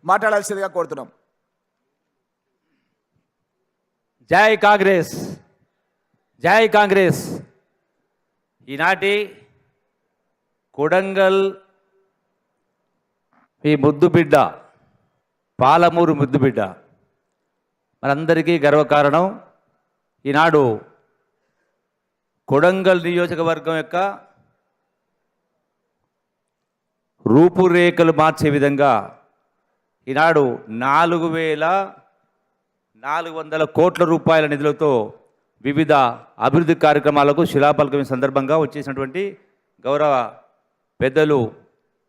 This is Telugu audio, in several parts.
మాట్లాడాల్సిందిగా కోరుతున్నాం. జై కాంగ్రెస్, జై కాంగ్రెస్. ఈనాటి కొడంగల్ ఈ ముద్దుబిడ్డ, పాలమూరు ముద్దుబిడ్డ మనందరికీ గర్వకారణం. ఈనాడు కొడంగల్ నియోజకవర్గం యొక్క రూపురేఖలు మార్చే విధంగా ఈనాడు 4,400 కోట్ల రూపాయల నిధులతో వివిధ అభివృద్ధి కార్యక్రమాలకు శిలాఫలకం సందర్భంగా వచ్చేసినటువంటి గౌరవ పెద్దలు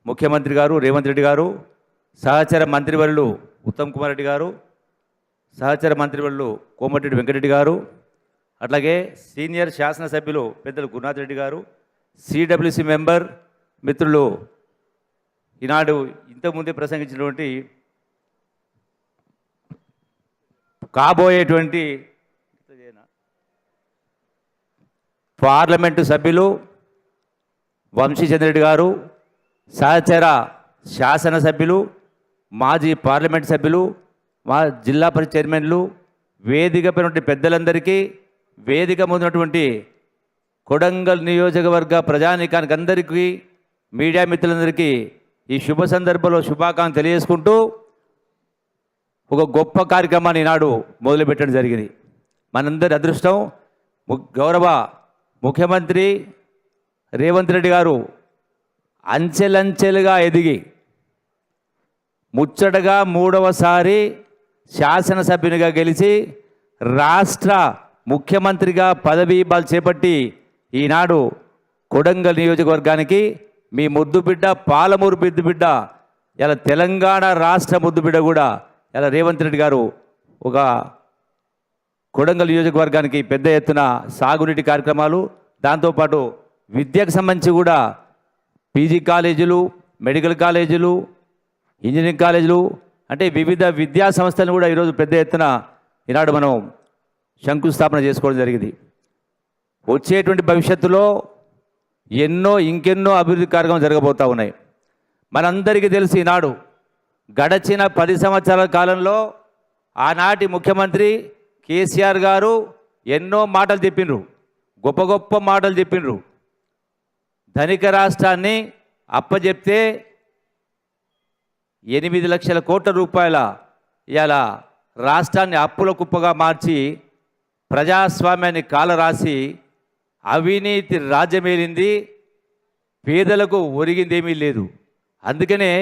ముఖ్యమంత్రి గారు రేవంత్ రెడ్డి గారు, సహచర మంత్రివర్యులు ఉత్తమ్ కుమార్ రెడ్డి గారు, సహచర మంత్రివర్యులు కోమటిరెడ్డి వెంకటరెడ్డి గారు, అట్లాగే సీనియర్ శాసనసభ్యులు పెద్దలు గురునాథ్ రెడ్డి గారు, సిడబ్ల్యూసి మెంబర్ మిత్రులు ఈనాడు ఇంతకుముందే ప్రసంగించినటువంటి కాబోయేటువంటి పార్లమెంటు సభ్యులు వంశీచంద్రెడ్డి గారు, సహచర శాసనసభ్యులు, మాజీ పార్లమెంట్ సభ్యులు, మా జిల్లా పరిషత్ చైర్మన్లు, వేదికపై పెద్దలందరికీ, వేదిక ముందున్నటువంటి కొడంగల్ నియోజకవర్గ ప్రజానీకానికి అందరికీ, మీడియా మిత్రులందరికీ ఈ శుభ సందర్భంలో శుభాకాంక్షలు తెలియజేసుకుంటూ ఒక గొప్ప కార్యక్రమాన్ని ఈనాడు మొదలుపెట్టడం జరిగింది. మనందరి అదృష్టం గౌరవ ముఖ్యమంత్రి రేవంత్ రెడ్డి గారు అంచెలంచెలుగా ఎదిగి ముచ్చటగా 3వసారి శాసనసభ్యునిగా గెలిచి రాష్ట్ర ముఖ్యమంత్రిగా పదవీబాలు చేపట్టి ఈనాడు కొడంగల్ నియోజకవర్గానికి మీ ముద్దుబిడ్డ పాలమూరు ముద్దుబిడ్డ ఇలా తెలంగాణ రాష్ట్ర ముద్దుబిడ్డ కూడా ఇలా రేవంత్ రెడ్డి గారు ఒక కొడంగల్ నియోజకవర్గానికి పెద్ద ఎత్తున సాగునీటి కార్యక్రమాలు, దాంతోపాటు విద్యకు సంబంధించి కూడా పీజీ కాలేజీలు, మెడికల్ కాలేజీలు, ఇంజనీరింగ్ కాలేజీలు అంటే వివిధ విద్యా సంస్థలను కూడా ఈరోజు పెద్ద ఎత్తున ఈనాడు మనం శంకుస్థాపన చేసుకోవడం జరిగింది. వచ్చేటువంటి భవిష్యత్తులో ఇంకెన్నో అభివృద్ధి కార్యక్రమాలు జరగబోతూ ఉన్నాయి. మనందరికీ తెలిసి ఈనాడు గడచిన 10 సంవత్సరాల కాలంలో ఆనాటి ముఖ్యమంత్రి కేసీఆర్ గారు ఎన్నో మాటలు చెప్పిండ్రు, గొప్ప గొప్ప మాటలు చెప్పిండ్రు. ధనిక రాష్ట్రాన్ని అప్పచెప్తే 8 లక్షల కోట్ల రూపాయల ఇలా రాష్ట్రాన్ని అప్పుల కుప్పగా మార్చి ప్రజాస్వామ్యాన్ని కాలరాసి అవినీతి రాజ్యమేలింది, పేదలకు ఒరిగిందేమీ లేదు. అందుకనే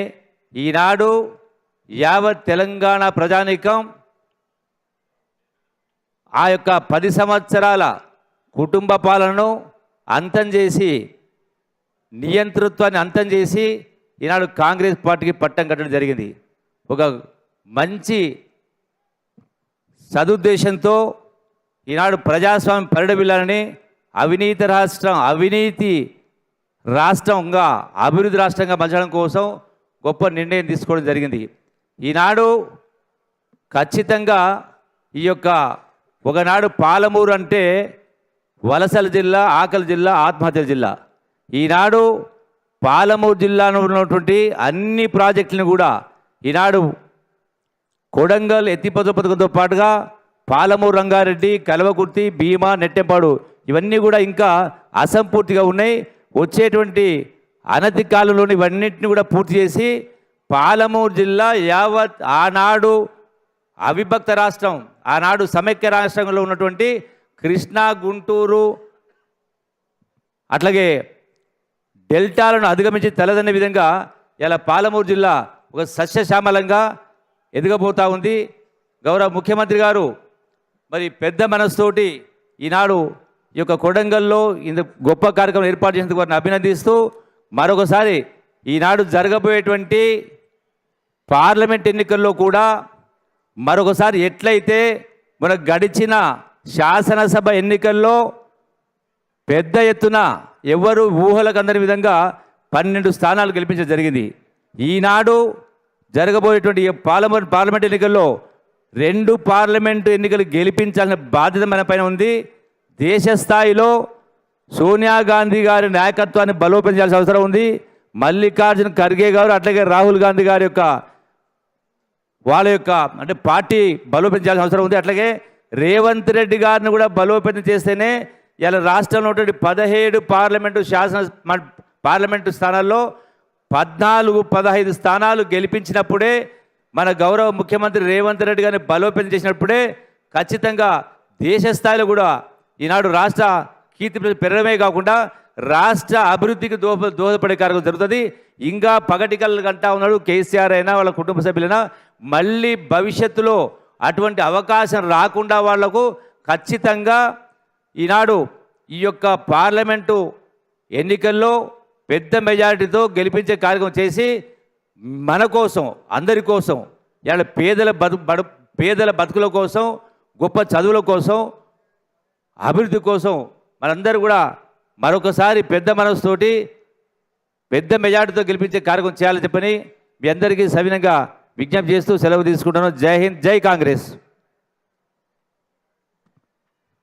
ఈనాడు యావత్ తెలంగాణ ప్రజానీకం ఆ యొక్క 10 సంవత్సరాల కుటుంబ పాలనను అంతం చేసి, నియంతృత్వాన్ని అంతం చేసి ఈనాడు కాంగ్రెస్ పార్టీకి పట్టం కట్టడం జరిగింది. ఒక మంచి సదుద్దేశంతో ఈనాడు ప్రజాస్వామ్యం పరిడవిల్లాలని అవినీతి రాష్ట్రంగా అభివృద్ధి రాష్ట్రంగా మలచడం కోసం గొప్ప నిర్ణయం తీసుకోవడం జరిగింది. ఈనాడు ఖచ్చితంగా ఈ యొక్క ఒకనాడు పాలమూరు అంటే వలసల జిల్లా, ఆకలి జిల్లా, ఆత్మహత్యల జిల్లా. ఈనాడు పాలమూరు జిల్లాలో ఉన్నటువంటి అన్ని ప్రాజెక్టులను కూడా ఈనాడు కొడంగల్ ఎత్తిపోతల పథకంతో పాటుగా పాలమూరు, రంగారెడ్డి, కల్వకుర్తి, భీమా, నెట్టెంపాడు ఇవన్నీ కూడా ఇంకా అసంపూర్తిగా ఉన్నాయి. వచ్చేటువంటి అనతి కాలంలోని ఇవన్నింటిని కూడా పూర్తి చేసి పాలమూరు జిల్లా యావత్ ఆనాడు అవిభక్త రాష్ట్రం, ఆనాడు సమైక్య రాష్ట్రంలో ఉన్నటువంటి కృష్ణా, గుంటూరు అట్లాగే డెల్టాలను అధిగమించి తలదన్న విధంగా ఇలా పాలమూరు జిల్లా ఒక సస్యశ్యామలంగా ఎదగబోతూ ఉంది. గౌరవ ముఖ్యమంత్రి గారు మరి పెద్ద మనసుతోటి ఈనాడు ఈ యొక్క కొడంగల్లో ఇంత గొప్ప కార్యక్రమం ఏర్పాటు చేసినందుకు వారిని అభినందిస్తూ మరొకసారి ఈనాడు జరగబోయేటువంటి పార్లమెంట్ ఎన్నికల్లో కూడా మరొకసారి ఎట్లయితే మన గడిచిన శాసనసభ ఎన్నికల్లో పెద్ద ఎత్తున ఎవరు ఊహలకు అందని విధంగా 12 స్థానాలు గెలిపించడం జరిగింది. ఈనాడు జరగబోయేటువంటి పార్లమెంట్ ఎన్నికల్లో 2 పార్లమెంటు ఎన్నికలు గెలిపించాల్సిన బాధ్యత మన పైన ఉంది. దేశ స్థాయిలో సోనియా గాంధీ గారి నాయకత్వాన్ని బలోపేతం చేయాల్సిన అవసరం ఉంది. మల్లికార్జున ఖర్గే గారు అట్లాగే రాహుల్ గాంధీ గారి యొక్క వాళ్ళ యొక్క అంటే పార్టీ బలోపేతం చేయాల్సిన అవసరం ఉంది. అట్లాగే రేవంత్ రెడ్డి గారిని కూడా బలోపేతం చేస్తేనే ఇలా రాష్ట్రంలో ఉన్నటువంటి 17 పార్లమెంటు స్థానాల్లో 14-15 స్థానాలు గెలిపించినప్పుడే మన గౌరవ ముఖ్యమంత్రి రేవంత్ రెడ్డి గారిని బలోపేతం చేసినప్పుడే ఖచ్చితంగా దేశ స్థాయిలో కూడా ఈనాడు రాష్ట్ర కీర్తి పెరగడమే కాకుండా రాష్ట్ర అభివృద్ధికి దోహదపడే కార్యక్రమం జరుగుతుంది. ఇంకా పగటికల్ గంటా ఉన్నాడు కేసీఆర్ అయినా వాళ్ళ కుటుంబ సభ్యులైనా మళ్ళీ భవిష్యత్తులో అటువంటి అవకాశం రాకుండా వాళ్లకు ఖచ్చితంగా ఈనాడు ఈ యొక్క పార్లమెంటు ఎన్నికల్లో పెద్ద మెజారిటీతో గెలిపించే కార్యక్రమం చేసి మన కోసం అందరి కోసం ఇవాళ పేదల బతుకుల కోసం గొప్ప చదువుల కోసం అభివృద్ధి కోసం మనందరూ కూడా మరొకసారి పెద్ద మనసుతోటి పెద్ద మెజార్టీతో గెలిపించే కార్యక్రమం చేయాలని చెప్పని మీ అందరికీ సవినంగా విజ్ఞప్తి చేస్తూ సెలవు తీసుకుంటాను. జై హింద్, జై కాంగ్రెస్.